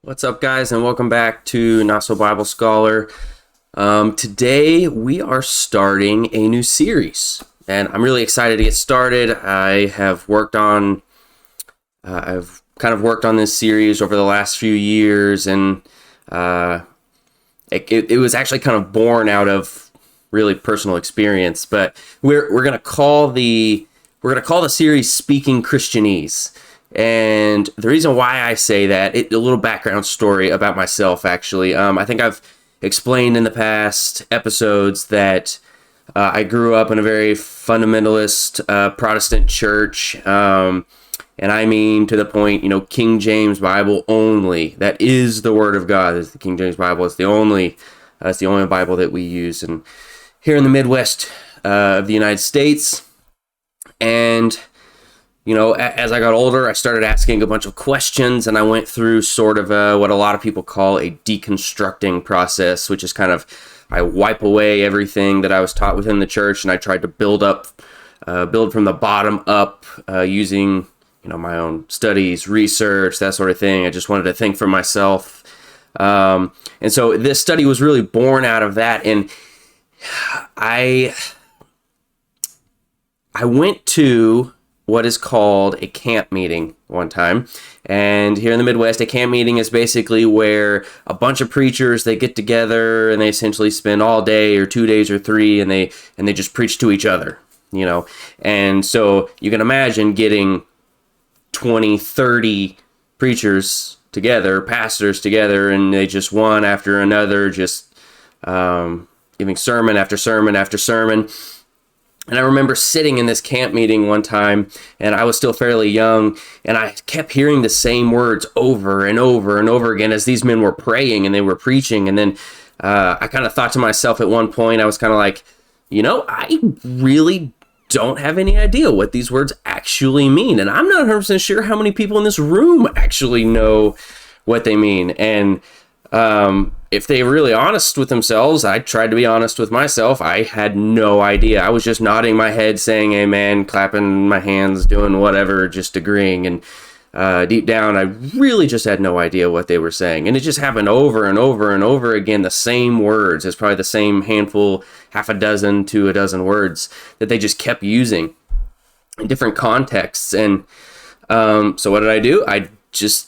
What's up, guys, and welcome back to Not So Bible Scholar. Today we are starting a new series, and I'm really excited to get started. I've kind of worked on this series over the last few years, and it was actually kind of born out of really personal experience. But we're gonna call the series "Speaking Christianese." And the reason why I say that, a little background story about myself, actually. I think I've explained in the past episodes that I grew up in a very fundamentalist Protestant church. And I mean to the point, King James Bible only. That is the Word of God. Is the King James Bible. It's the only Bible that we use. And here in the Midwest of the United States. And as I got older, I started asking a bunch of questions, and I went through sort of what a lot of people call a deconstructing process, which is kind of, I wipe away everything that I was taught within the church, and I tried to build from the bottom up, using, my own studies, research, that sort of thing. I just wanted to think for myself. And so this study was really born out of that, and I went to what is called a camp meeting one time. And here in the Midwest, a camp meeting is basically where a bunch of preachers, they get together and they essentially spend all day or 2 days or three, and they just preach to each other, And so you can imagine getting 20, 30 preachers together, pastors together, and they just one after another, just giving sermon after sermon after sermon. And I remember sitting in this camp meeting one time, and I was still fairly young, and I kept hearing the same words over and over and over again as these men were praying and they were preaching. And then I kind of thought to myself at one point, I was kind of like, I really don't have any idea what these words actually mean. And I'm not 100% sure how many people in this room actually know what they mean. And if they're really honest with themselves, I tried to be honest with myself. I had no idea. I was just nodding my head, saying amen, clapping my hands, doing whatever, just agreeing. And deep down, I really just had no idea what they were saying. And it just happened over and over and over again, the same words. It's probably the same handful, half a dozen to a dozen words that they just kept using in different contexts. And so what did I do? I just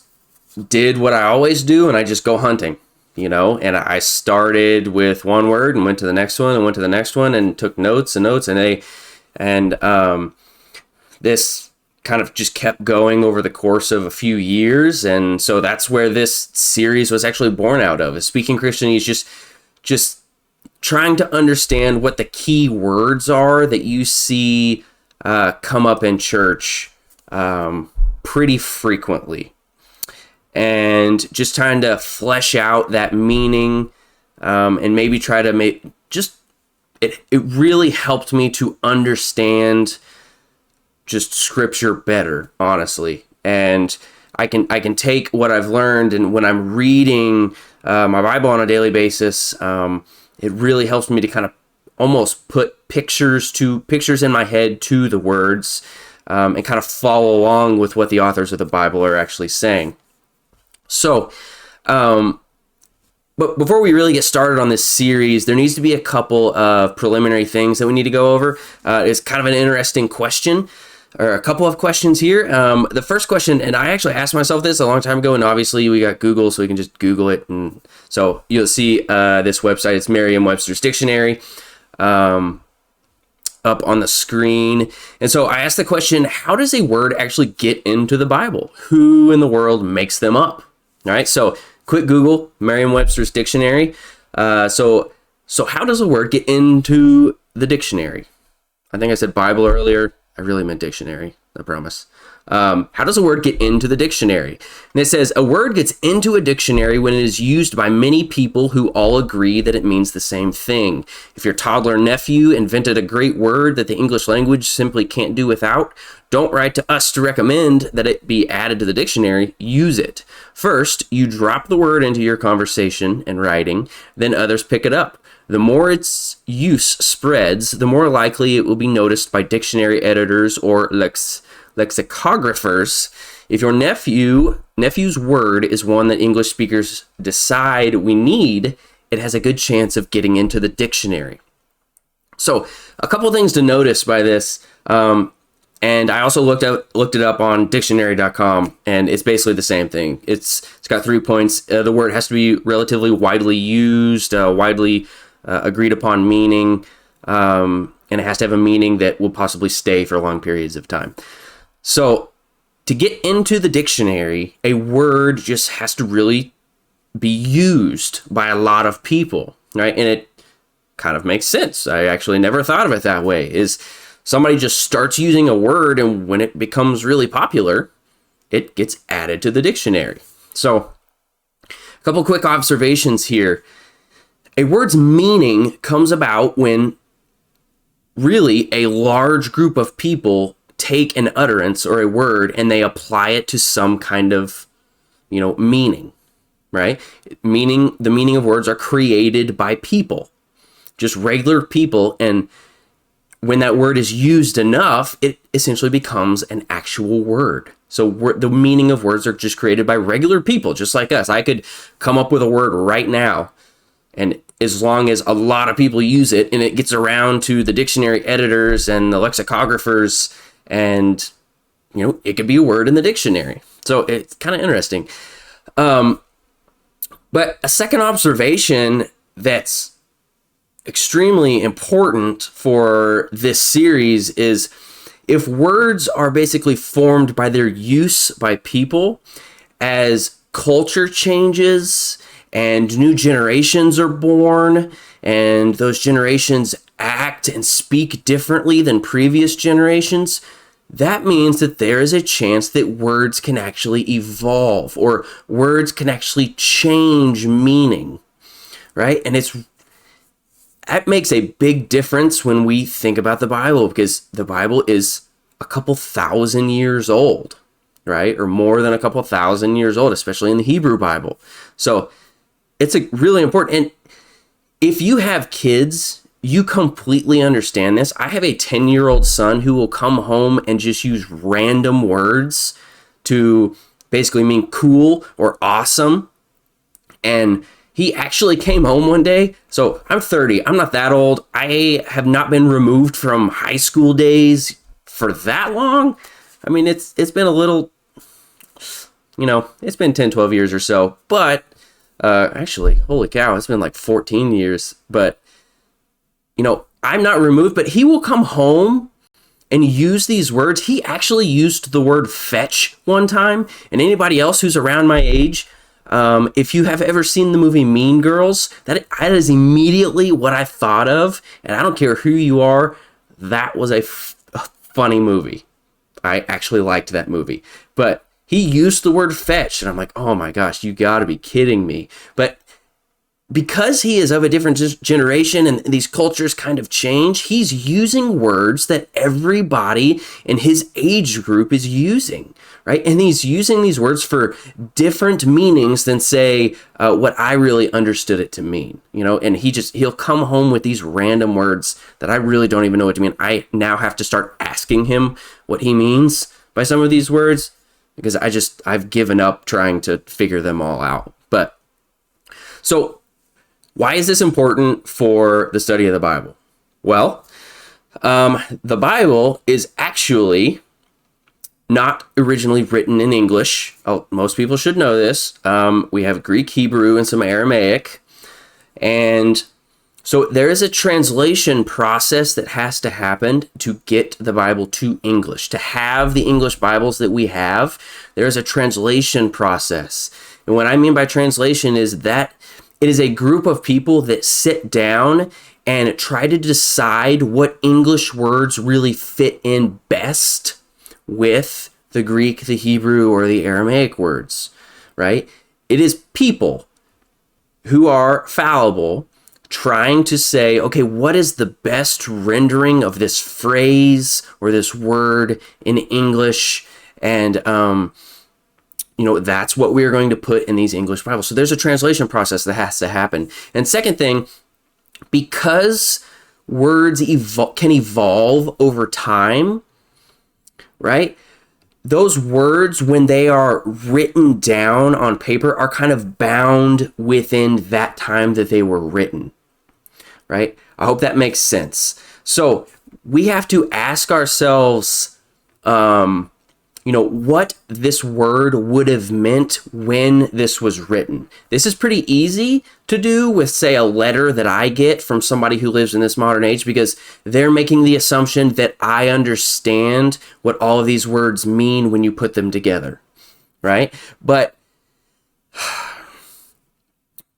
did what I always do, and I just go hunting, and I started with one word and went to the next one and went to the next one and took notes and notes, and this kind of just kept going over the course of a few years. And so that's where this series was actually born out of, is Speaking Christianese, just trying to understand what the key words are that you see come up in church pretty frequently. And just trying to flesh out that meaning, and maybe try to make it really helped me to understand just scripture better, honestly. And I can take what I've learned, and when I'm reading my Bible on a daily basis, it really helps me to kind of almost put pictures in my head to the words, and kind of follow along with what the authors of the Bible are actually saying. So, but before we really get started on this series, there needs to be a couple of preliminary things that we need to go over. It's kind of an interesting question, or a couple of questions here. The first question, and I actually asked myself this a long time ago, and obviously we got Google, so we can just Google it. And so you'll see this website, it's Merriam-Webster's Dictionary, up on the screen. And so I asked the question, how does a word actually get into the Bible? Who in the world makes them up? All right, so quick Google, Merriam-Webster's Dictionary. So how does a word get into the dictionary? I think I said Bible earlier. I really meant dictionary, I promise. How does a word get into the dictionary? And it says, a word gets into a dictionary when it is used by many people who all agree that it means the same thing. If your toddler nephew invented a great word that the English language simply can't do without, don't write to us to recommend that it be added to the dictionary. Use it. First, you drop the word into your conversation and writing, then others pick it up. The more its use spreads, the more likely it will be noticed by dictionary editors or lexicographers. If your nephew's word is one that English speakers decide we need, it has a good chance of getting into the dictionary. So a couple things to notice by this, and I also looked it up on dictionary.com, and it's basically the same thing. It's got 3 points. The word has to be relatively widely used, widely agreed upon meaning, and it has to have a meaning that will possibly stay for long periods of time. So to get into the dictionary, a word just has to really be used by a lot of people, right? And it kind of makes sense. I actually never thought of it that way. Is somebody just starts using a word, and when it becomes really popular, it gets added to the dictionary. So a couple quick observations here. A word's meaning comes about when really a large group of people take an utterance or a word and they apply it to some kind of, meaning, right? The meaning of words are created by people, just regular people. And when that word is used enough, it essentially becomes an actual word. So the meaning of words are just created by regular people, just like us. I could come up with a word right now, and as long as a lot of people use it and it gets around to the dictionary editors and the lexicographers, and it could be a word in the dictionary. So it's kind of interesting. But a second observation that's extremely important for this series is, if words are basically formed by their use by people, as culture changes and new generations are born, and those generations act and speak differently than previous generations, that means that there is a chance that words can actually evolve, or words can actually change meaning, right? And that makes a big difference when we think about the Bible, because the Bible is a couple thousand years old, right? Or more than a couple thousand years old, especially in the Hebrew Bible. So it's really important. And if you have kids, you completely understand this. I have a 10-year-old son who will come home and just use random words to basically mean cool or awesome. And he actually came home one day. So I'm 30. I'm not that old. I have not been removed from high school days for that long. I mean, it's been a little, it's been 10, 12 years or so. But actually, holy cow, it's been like 14 years. But, I'm not removed. But he will come home and use these words. He actually used the word fetch one time. And anybody else who's around my age, if you have ever seen the movie Mean Girls, that is immediately what I thought of. And I don't care who you are, that was a funny movie. I actually liked that movie. But he used the word fetch, and I'm like, oh my gosh, you gotta be kidding me. But because he is of a different generation and these cultures kind of change, he's using words that everybody in his age group is using, right? And he's using these words for different meanings than, say, what I really understood it to mean, and he'll come home with these random words that I really don't even know what to mean. I now have to start asking him what he means by some of these words, because I've given up trying to figure them all out. But so why is this important for the study of the Bible? Well, the Bible is actually not originally written in English. Most people should know this. We have Greek, Hebrew, and some Aramaic. And so there is a translation process that has to happen to get the Bible to English. To have the English Bibles that we have, there is a translation process. And what I mean by translation is that it is a group of people that sit down and try to decide what English words really fit in best with the Greek, the Hebrew, or the Aramaic words, right? It is people who are fallible trying to say, okay, what is the best rendering of this phrase or this word in English? And, that's what we're going to put in these English Bibles. So there's a translation process that has to happen. And second thing, because words can evolve over time, right? those words, when they are written down on paper, are kind of bound within that time that they were written, right? I hope that makes sense. So we have to ask ourselves, what this word would have meant when this was written. This is pretty easy to do with, say, a letter that I get from somebody who lives in this modern age, because they're making the assumption that I understand what all of these words mean when you put them together, right? But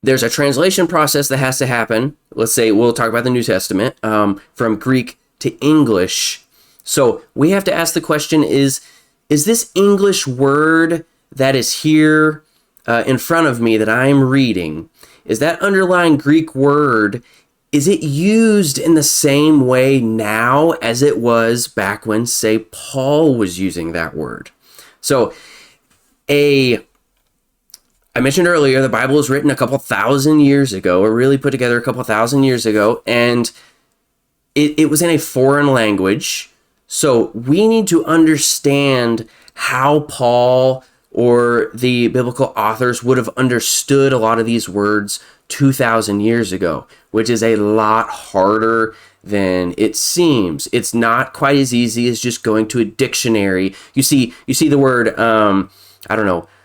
there's a translation process that has to happen. Let's say we'll talk about the New Testament, from Greek to English. So we have to ask the question, is this English word that is here in front of me that I'm reading, is that underlying Greek word, is it used in the same way now as it was back when, say, Paul was using that word? So I mentioned earlier, the Bible was written a couple thousand years ago, or really put together a couple thousand years ago, and it was in a foreign language. So we need to understand how Paul or the biblical authors would have understood a lot of these words 2,000 years ago, which is a lot harder than it seems. It's not quite as easy as just going to a dictionary. You see the word,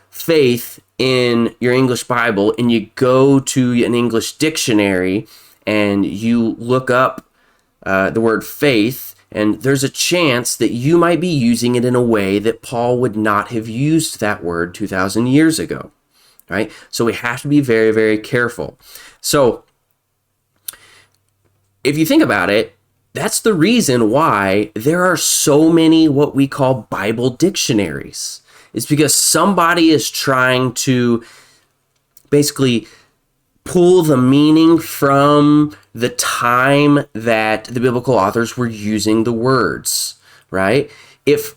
faith in your English Bible, and you go to an English dictionary and you look up the word faith, and there's a chance that you might be using it in a way that Paul would not have used that word 2,000 years ago, right? So we have to be very, very careful. So if you think about it, that's the reason why there are so many what we call Bible dictionaries. It's because somebody is trying to basically pull the meaning from the time that the biblical authors were using the words, right? If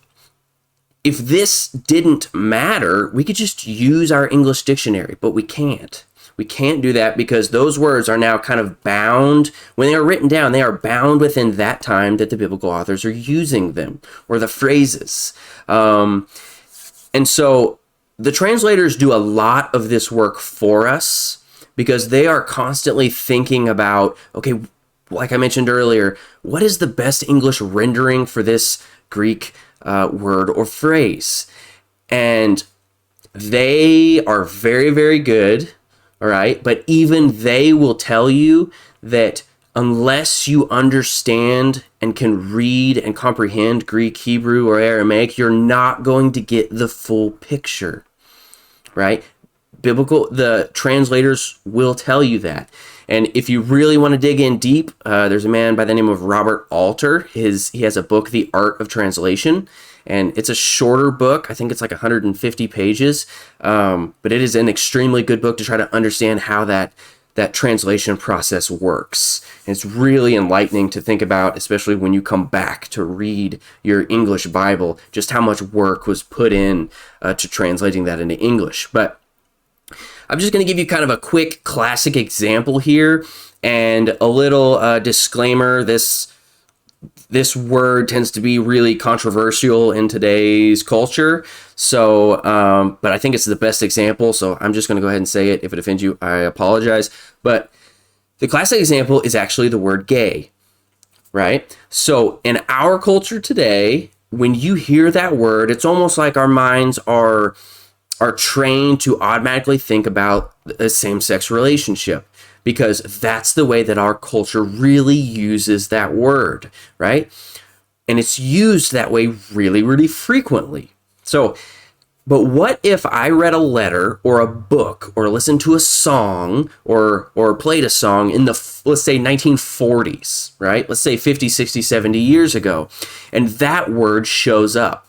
this didn't matter, we could just use our English dictionary, but we can't. We can't do that because those words are now kind of bound. When they are written down, they are bound within that time that the biblical authors are using them, or the phrases. And so the translators do a lot of this work for us, because they are constantly thinking about, okay, like I mentioned earlier, what is the best English rendering for this Greek word or phrase? And they are very, very good, all right? But even they will tell you that unless you understand and can read and comprehend Greek, Hebrew, or Aramaic, you're not going to get the full picture, right? The translators will tell you that. And if you really want to dig in deep, there's a man by the name of Robert Alter. He has a book, The Art of Translation, and it's a shorter book. I think it's like 150 pages, but it is an extremely good book to try to understand how that translation process works. And it's really enlightening to think about, especially when you come back to read your English Bible, just how much work was put in to translating that into English. But I'm just going to give you kind of a quick classic example here, and a little disclaimer. This word tends to be really controversial in today's culture. So, but I think it's the best example. So I'm just going to go ahead and say it. If it offends you, I apologize. But the classic example is actually the word gay, right? So in our culture today, when you hear that word, it's almost like our minds are trained to automatically think about a same-sex relationship, because that's the way that our culture really uses that word, right? And it's used that way really, really frequently. So, but what if I read a letter or a book or listened to a song or played a song in the, let's say, 1940s, right? Let's say 50, 60, 70 years ago, and that word shows up,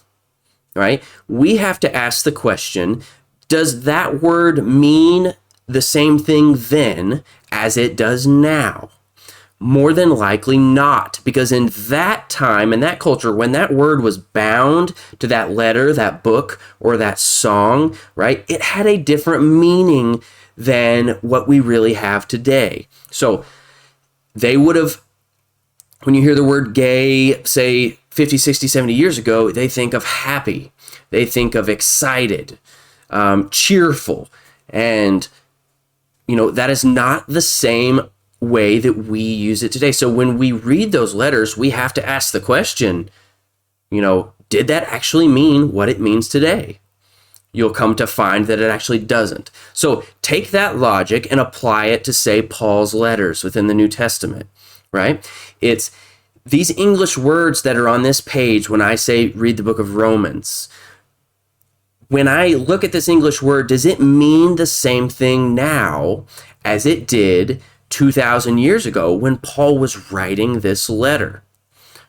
right? We have to ask the question, does that word mean the same thing then as it does now? More than likely not, because in that time, in that culture, when that word was bound to that letter, that book, or that song, right, it had a different meaning than what we really have today. So they would have, when you hear the word gay, say 50, 60, 70 years ago, they think of happy. they think of excited, cheerful, and that is not the same way that we use it today. So when we read those letters, we have to ask the question, did that actually mean what it means today? You'll come to find that it actually doesn't. So take that logic and apply it to, say, Paul's letters within the New Testament, right? It's these English words that are on this page when I say read the book of Romans. When I look at this English word, does it mean the same thing now as it did 2,000 years ago when Paul was writing this letter?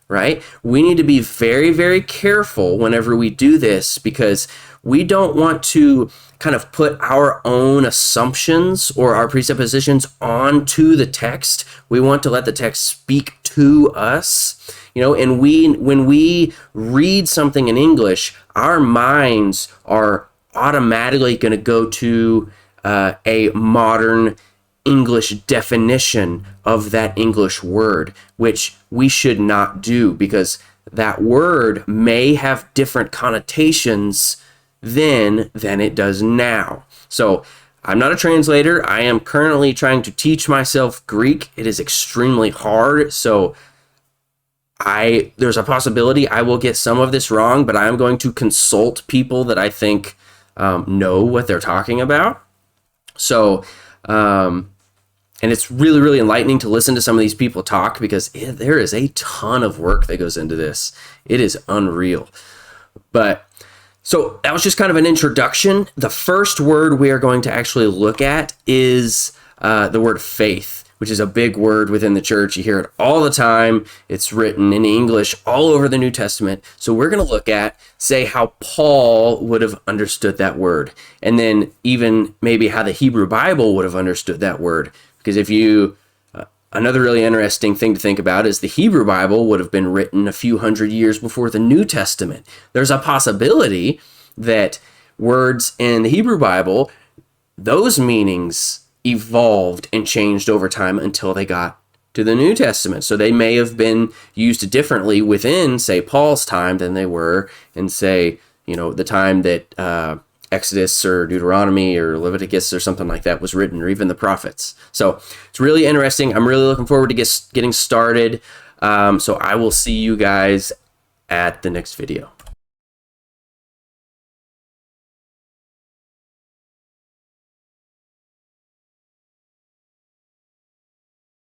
Right? We need to be very, very careful whenever we do this, because we don't want to kind of put our own assumptions or our presuppositions onto the text. We want to let the text speak to us. And when we read something in English, our minds are automatically going to go to a modern English definition of that English word, which we should not do, because that word may have different connotations then than it does now. So I'm not a translator. I am currently trying to teach myself Greek. It is extremely hard. So there's a possibility I will get some of this wrong, but I'm going to consult people that I think know what they're talking about. So, and it's really, really enlightening to listen to some of these people talk, because there is a ton of work that goes into this. It is unreal. But so that was just kind of an introduction. The first word we are going to actually look at is the word faith, which is a big word within the church. You hear it all the time. It's written in English all over the New Testament. So we're going to look at, say, how Paul would have understood that word, and then even maybe how the Hebrew Bible would have understood that word. Because another really interesting thing to think about is the Hebrew Bible would have been written a few hundred years before the New Testament. There's a possibility that words in the Hebrew Bible, those meanings evolved and changed over time until they got to the New Testament. So they may have been used differently within, say, Paul's time than they were in, say, the time that Exodus or Deuteronomy or Leviticus or something like that was written, or even the prophets. So it's really interesting. I'm really looking forward to getting started. So I will see you guys at the next video.